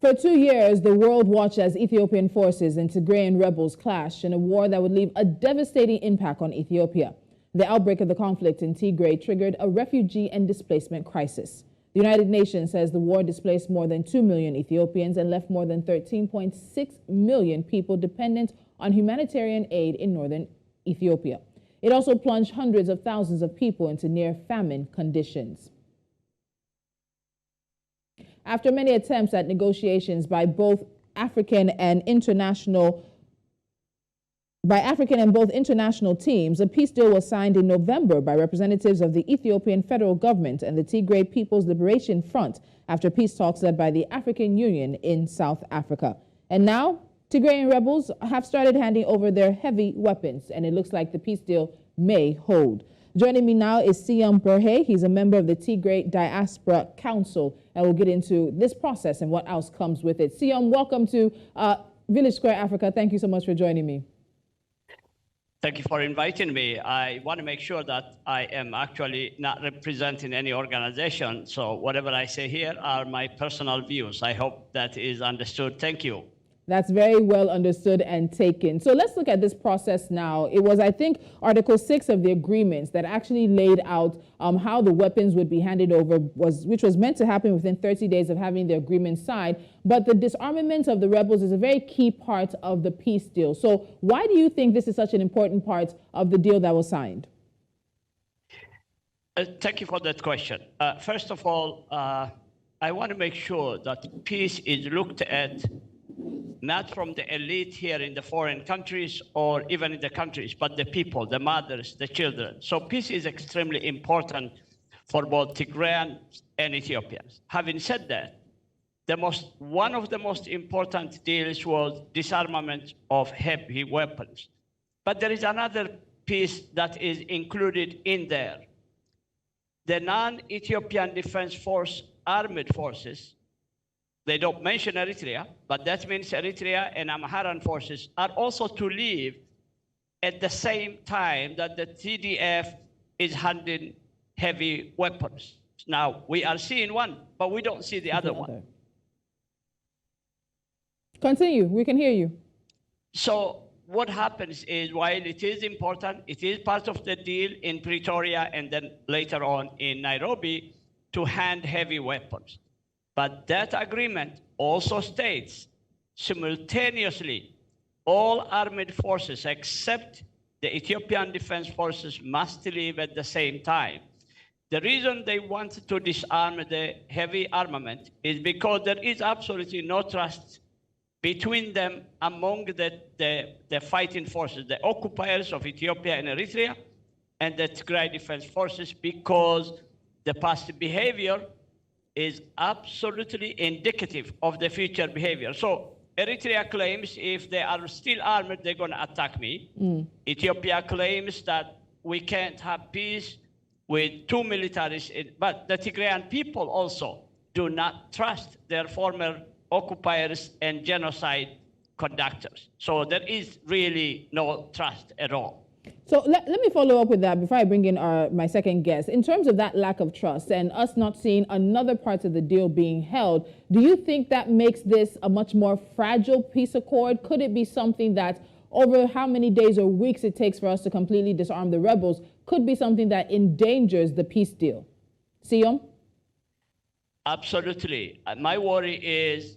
For 2 years, the world watched as Ethiopian forces and Tigrayan rebels clashed in a war that would leave a devastating impact on Ethiopia. The outbreak of the conflict in Tigray triggered a refugee and displacement crisis. The United Nations says the war displaced more than 2 million Ethiopians and left more than 13.6 million people dependent on humanitarian aid in northern Ethiopia. It also plunged hundreds of thousands of people into near-famine conditions. After many attempts at negotiations by African and both international teams, a peace deal was signed in November by representatives of the Ethiopian federal government and the Tigray People's Liberation Front after peace talks led by the African Union in South Africa. And now, Tigrayan rebels have started handing over their heavy weapons, and it looks like the peace deal may hold. Joining me now is Gebremedhin. He's a member of the Tigray Diaspora Council, and we'll get into this process and what else comes with it. Gebremedhin, welcome to Village Square Africa. Thank you so much for joining me. Thank you for inviting me. I want to make sure that I am actually not representing any organization. So whatever I say here are my personal views. I hope that is understood. Thank you. That's very well understood and taken. So let's look at this process now. It was, I think, Article 6 of the agreements that actually laid out how the weapons would be handed over, which was meant to happen within 30 days of having the agreement signed. But the disarmament of the rebels is a very key part of the peace deal. So why do you think this is such an important part of the deal that was signed? Thank you for that question. First of all, I want to make sure that peace is looked at not from the elite here in the foreign countries or even in the countries, but the people, the mothers, the children. So peace is extremely important for both Tigrayan and Ethiopians. Having said that, one of the most important deals was disarmament of heavy weapons. But there is another piece that is included in there. The non-Ethiopian Defense Force armed forces, they don't mention Eritrea, but that means Eritrea and Amharan forces are also to leave at the same time that the TDF is handing heavy weapons. Now, we are seeing one, but we don't see the other one. Continue, we can hear you. So what happens is, while it is important, it is part of the deal in Pretoria and then later on in Nairobi to hand heavy weapons. But that agreement also states simultaneously all armed forces except the Ethiopian Defense Forces must leave at the same time. The reason they want to disarm the heavy armament is because there is absolutely no trust between them among the fighting forces, the occupiers of Ethiopia and Eritrea and the Tigray Defense Forces, because the past behavior is absolutely indicative of the future behavior. So Eritrea claims if they are still armed, they're going to attack me. Ethiopia claims that we can't have peace with two militaries, but the Tigrayan people also do not trust their former occupiers and genocide conductors. So there is really no trust at all. So let me follow up with that before I bring in my second guest. In terms of that lack of trust and us not seeing another part of the deal being held, do you think that makes this a much more fragile peace accord? Could it be something that over how many days or weeks it takes for us to completely disarm the rebels could be something that endangers the peace deal? Gebremedhin? Absolutely. My worry is,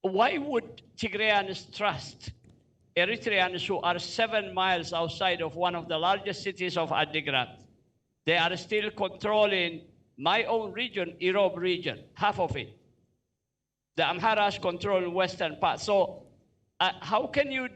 why would Tigrayans trust Eritreans who are 7 miles outside of one of the largest cities of Adigrat? They are still controlling my own region, Irob region, half of it. The Amharas control western part. So how can you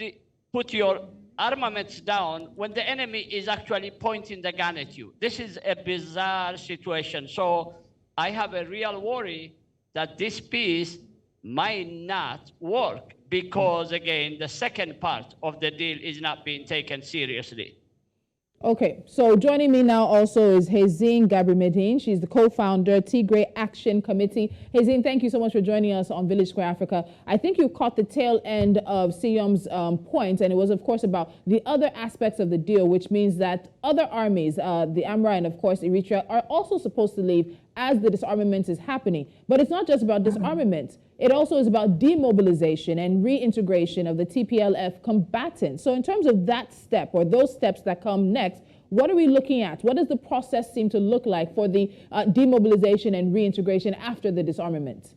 put your armaments down when the enemy is actually pointing the gun at you? This is a bizarre situation. So I have a real worry that this peace might not work because, again, the second part of the deal is not being taken seriously. Okay, so joining me now also is Hawzein Gebremedhin. She's the co-founder, Tigray Action Committee. Hawzein, thank you so much for joining us on Village Square Africa. I think you caught the tail end of Gebremedhin's point, and it was, of course, about the other aspects of the deal, which means that other armies, the Amhara and, of course, Eritrea, are also supposed to leave as the disarmament is happening. But it's not just about disarmament. It also is about demobilization and reintegration of the TPLF combatants. So in terms of that step, or those steps that come next, what are we looking at? What does the process seem to look like for the demobilization and reintegration after the disarmament?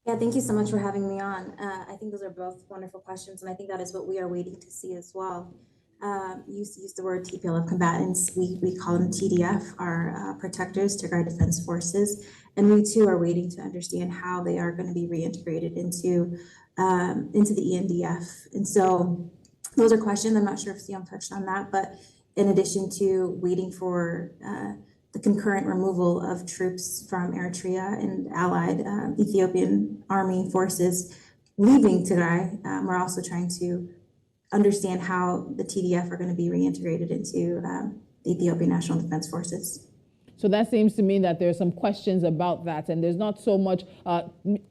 Yeah, thank you so much for having me on. I think those are both wonderful questions, and I think that is what we are waiting to see as well. You used the word TPLF combatants. We call them TDF, our protectors, Tigray Defense Forces, and we too are waiting to understand how they are going to be reintegrated into the ENDF. And so those are questions. I'm not sure if Siam touched on that, but in addition to waiting for the concurrent removal of troops from Eritrea and allied Ethiopian army forces leaving Tigray, we're also trying to understand how the TDF are going to be reintegrated into the Ethiopian National Defense Forces. So that seems to mean that there are some questions about that, and there's not so much, I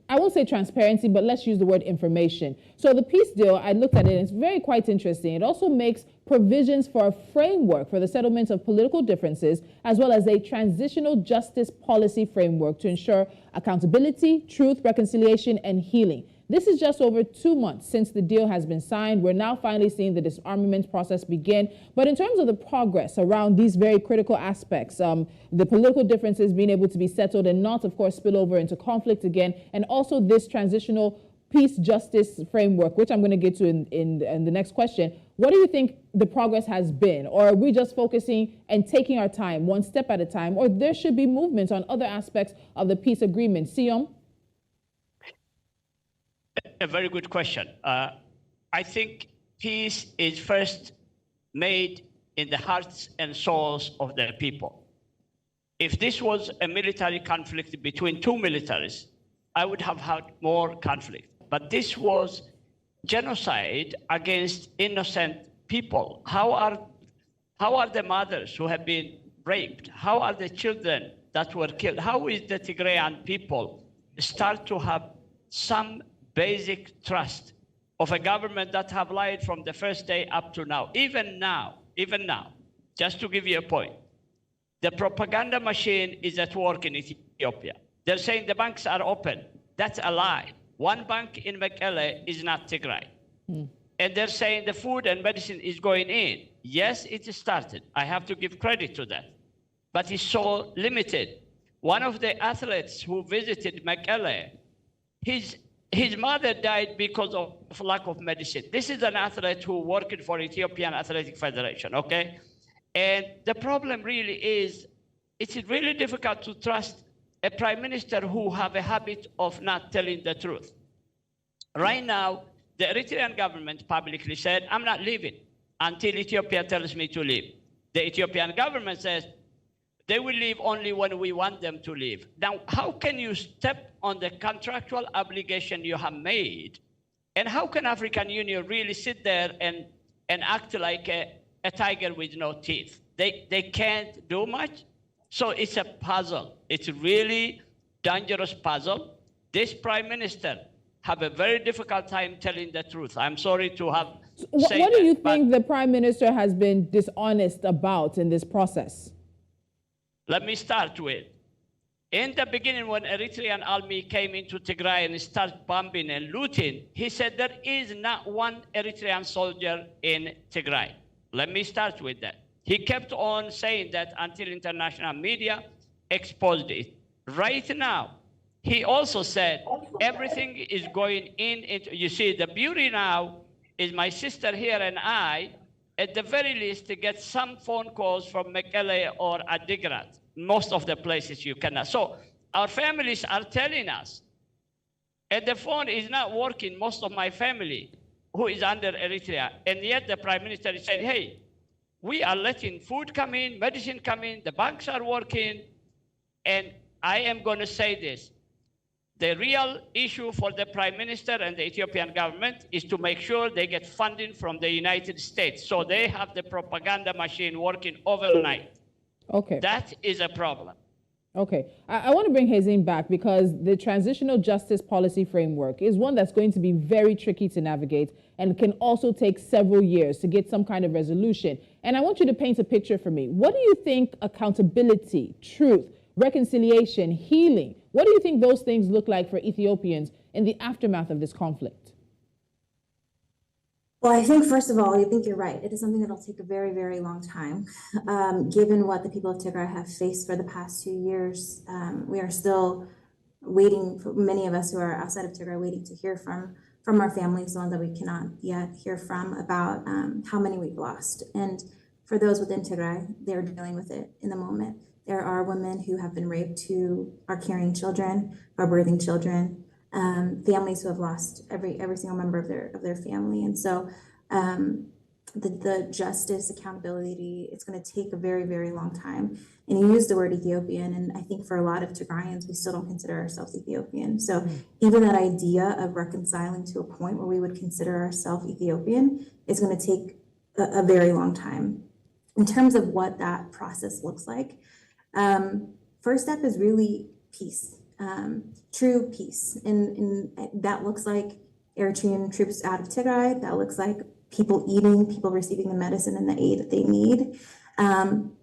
won't say transparency, but let's use the word information. So the peace deal, I looked at it, and it's very quite interesting. It also makes provisions for a framework for the settlement of political differences, as well as a transitional justice policy framework to ensure accountability, truth, reconciliation, and healing. This is just over 2 months since the deal has been signed. We're now finally seeing the disarmament process begin. But in terms of the progress around these very critical aspects, the political differences being able to be settled and not, of course, spill over into conflict again, and also this transitional peace justice framework, which I'm going to get to in the next question. What do you think the progress has been? Or are we just focusing and taking our time, one step at a time? Or there should be movement on other aspects of the peace agreement? Siam? A very good question. I think peace is first made in the hearts and souls of the people. If this was a military conflict between two militaries, I would have had more conflict. But this was genocide against innocent people. How are the mothers who have been raped? How are the children that were killed? How is the Tigrayan people start to have some basic trust of a government that have lied from the first day up to now? Even now, just to give you a point, the propaganda machine is at work in Ethiopia. They're saying the banks are open. That's a lie. One bank in Mekelle is not Tigray. And they're saying the food and medicine is going in. Yes, it started. I have to give credit to that. But it's so limited. One of the athletes who visited Mekelle, his mother died because of lack of medicine. This is an athlete who worked for Ethiopian Athletic Federation, okay? And the problem really is, it's really difficult to trust a prime minister who have a habit of not telling the truth. Right now, the Eritrean government publicly said, I'm not leaving until Ethiopia tells me to leave. The Ethiopian government says, they will leave only when we want them to leave. Now, how can you step on the contractual obligation you have made? And how can African Union really sit there and act like a tiger with no teeth? They can't do much. So it's a puzzle. It's a really dangerous puzzle. This prime minister have a very difficult time telling the truth. I'm sorry to have said what do you think the prime minister has been dishonest about in this process? Let me start with, in the beginning when Eritrean army came into Tigray and started bombing and looting, he said there is not one Eritrean soldier in Tigray. Let me start with that. He kept on saying that until international media exposed it. Right now, he also said everything is going in. You see, the beauty now is my sister here and I, at the very least, to get some phone calls from Mekelle or Adigrat. Most of the places you cannot. So our families are telling us, and the phone is not working, most of my family, who is under Eritrea, and yet the prime minister is saying, hey, we are letting food come in, medicine come in, the banks are working, and I am going to say this. The real issue for the prime minister and the Ethiopian government is to make sure they get funding from the United States. So they have the propaganda machine working overnight. Okay. That is a problem. Okay. I want to bring Hawzein back because the transitional justice policy framework is one that's going to be very tricky to navigate and can also take several years to get some kind of resolution. And I want you to paint a picture for me. What do you think accountability, truth, reconciliation, healing. What do you think those things look like for Ethiopians in the aftermath of this conflict? Well, I think, first of all, I think you're right. It is something that'll take a very, very long time. Given what the people of Tigray have faced for the past 2 years, we are still waiting, for many of us who are outside of Tigray, waiting to hear from our families, the ones that we cannot yet hear from, about how many we've lost. And for those within Tigray, they're dealing with it in the moment. There are women who have been raped, who are carrying children, who are birthing children, families who have lost every single member of their family. And so the justice, accountability, it's going to take a very, very long time. And you used the word Ethiopian, and I think for a lot of Tigrayans, we still don't consider ourselves Ethiopian. So even that idea of reconciling to a point where we would consider ourselves Ethiopian is going to take a very long time. In terms of what that process looks like, first step is really peace. True peace. And that looks like Eritrean troops out of Tigray. That looks like people eating, people receiving the medicine and the aid that they need.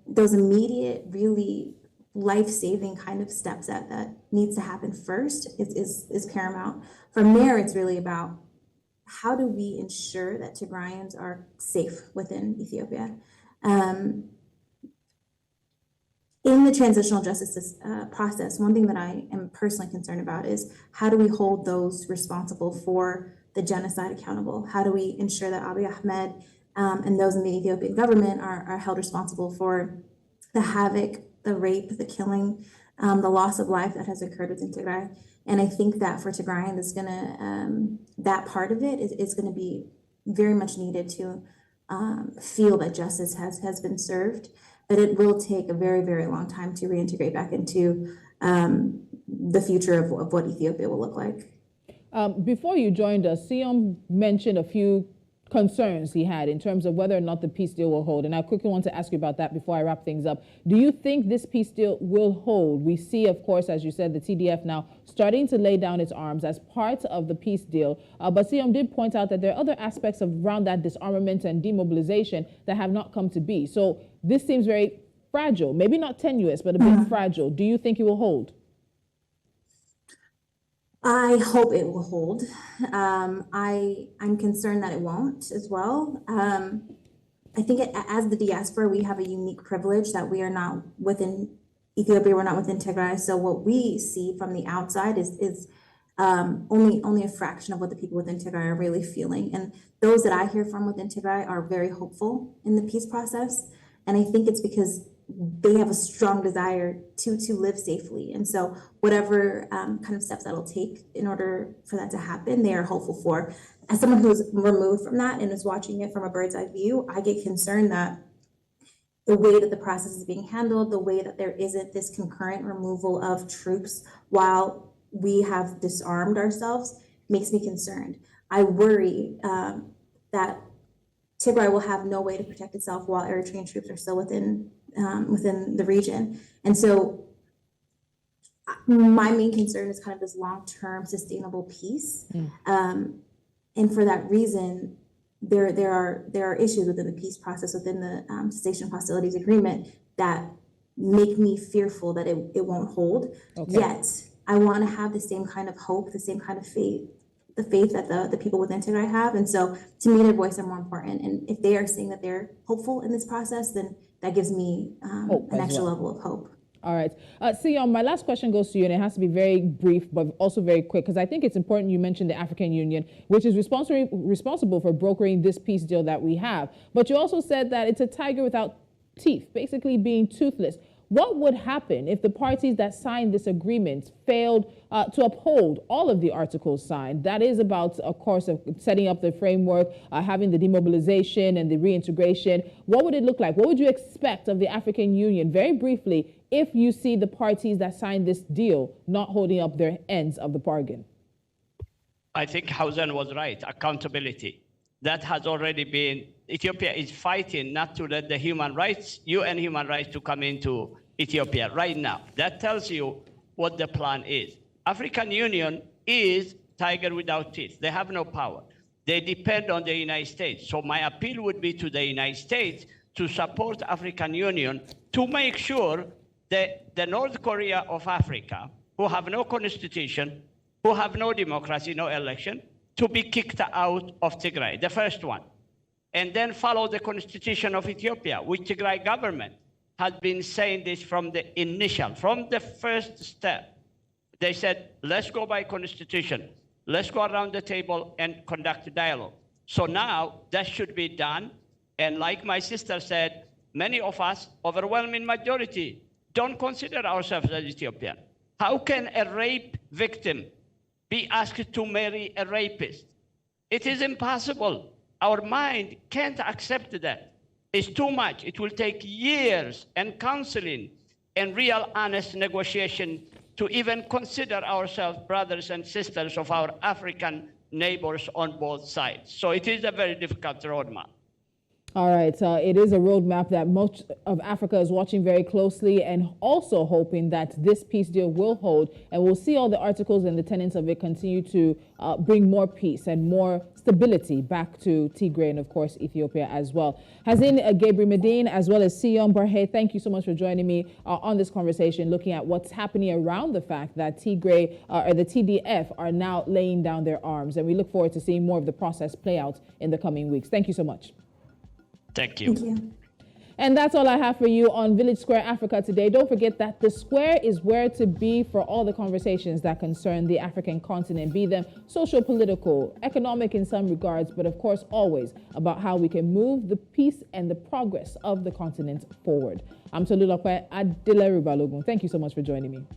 Those immediate, really life-saving kind of steps that needs to happen first is paramount. From there, it's really about how do we ensure that Tigrayans are safe within Ethiopia? In the transitional justice process, one thing that I am personally concerned about is how do we hold those responsible for the genocide accountable? How do we ensure that Abiy Ahmed and those in the Ethiopian government are held responsible for the havoc, the rape, the killing, the loss of life that has occurred within Tigray? And I think that for Tigrayan, that part of it is going to be very much needed to feel that justice has been served. But it will take a very, very long time to reintegrate back into the future of what Ethiopia will look like. Before you joined us, Siom mentioned a few concerns he had in terms of whether or not the peace deal will hold. And I quickly want to ask you about that before I wrap things up. Do you think this peace deal will hold? We see, of course, as you said, the TDF now starting to lay down its arms as part of the peace deal. But Siom did point out that there are other aspects around that disarmament and demobilization that have not come to be. So this seems very fragile, maybe not tenuous, but a bit fragile. Do you think it will hold? I hope it will hold. I'm concerned that it won't as well. I think as the diaspora, we have a unique privilege that we are not within Ethiopia, we're not within Tigray. So what we see from the outside is only a fraction of what the people within Tigray are really feeling. And those that I hear from within Tigray are very hopeful in the peace process. And I think it's because they have a strong desire to live safely. And so whatever kind of steps that'll take in order for that to happen, they are hopeful for. As someone who's removed from that and is watching it from a bird's eye view, I get concerned that the way that the process is being handled, the way that there isn't this concurrent removal of troops while we have disarmed ourselves makes me concerned. I worry that Tigray will have no way to protect itself while Eritrean troops are still within the region. And so my main concern is kind of this long-term sustainable peace. And for that reason, there are issues within the peace process, within the cessation of hostilities agreement that make me fearful that it won't hold. Okay. Yet I want to have the same kind of hope, the same kind of faith, the faith that the people within Tigray have. And so to me, their voice are more important. And if they are saying that they're hopeful in this process, then that gives me an extra level of hope. All right. Siom, my last question goes to you, and it has to be very brief, but also very quick, because I think it's important you mentioned the African Union, which is responsible for brokering this peace deal that we have. But you also said that it's a tiger without teeth, basically being toothless. What would happen if the parties that signed this agreement failed to uphold all of the articles signed? That is about, of course, setting up the framework, having the demobilization and the reintegration. What would it look like? What would you expect of the African Union, very briefly, if you see the parties that signed this deal not holding up their ends of the bargain? I think Hawzein was right, accountability. That has already been, Ethiopia is fighting not to let the UN human rights to come into Ethiopia right now. That tells you what the plan is. African Union is tiger without teeth. They have no power. They depend on the United States. So my appeal would be to the United States to support African Union to make sure the North Korea of Africa, who have no constitution, who have no democracy, no election, to be kicked out of Tigray, the first one. And then follow the constitution of Ethiopia, which Tigray government has been saying this from the first step. They said, let's go by constitution. Let's go around the table and conduct dialogue. So now that should be done. And like my sister said, many of us, overwhelming majority, don't consider ourselves as Ethiopian. How can a rape victim be asked to marry a rapist? It is impossible. Our mind can't accept that. It's too much. It will take years and counseling and real honest negotiation to even consider ourselves brothers and sisters of our African neighbors on both sides. So it is a very difficult roadmap. All right, it is a roadmap that most of Africa is watching very closely and also hoping that this peace deal will hold, and we'll see all the articles and the tenets of it continue to bring more peace and more stability back to Tigray and, of course, Ethiopia as well. Hawzein Gebremedhin, as well as Sion Barhe, thank you so much for joining me on this conversation, looking at what's happening around the fact that Tigray or the TDF are now laying down their arms, and we look forward to seeing more of the process play out in the coming weeks. Thank you so much. Thank you. Thank you. And that's all I have for you on Village Square Africa today. Don't forget that the square is where to be for all the conversations that concern the African continent, be them social, political, economic in some regards, but of course always about how we can move the peace and the progress of the continent forward. I'm Tolulope Adeleru-Balogun. Thank you so much for joining me.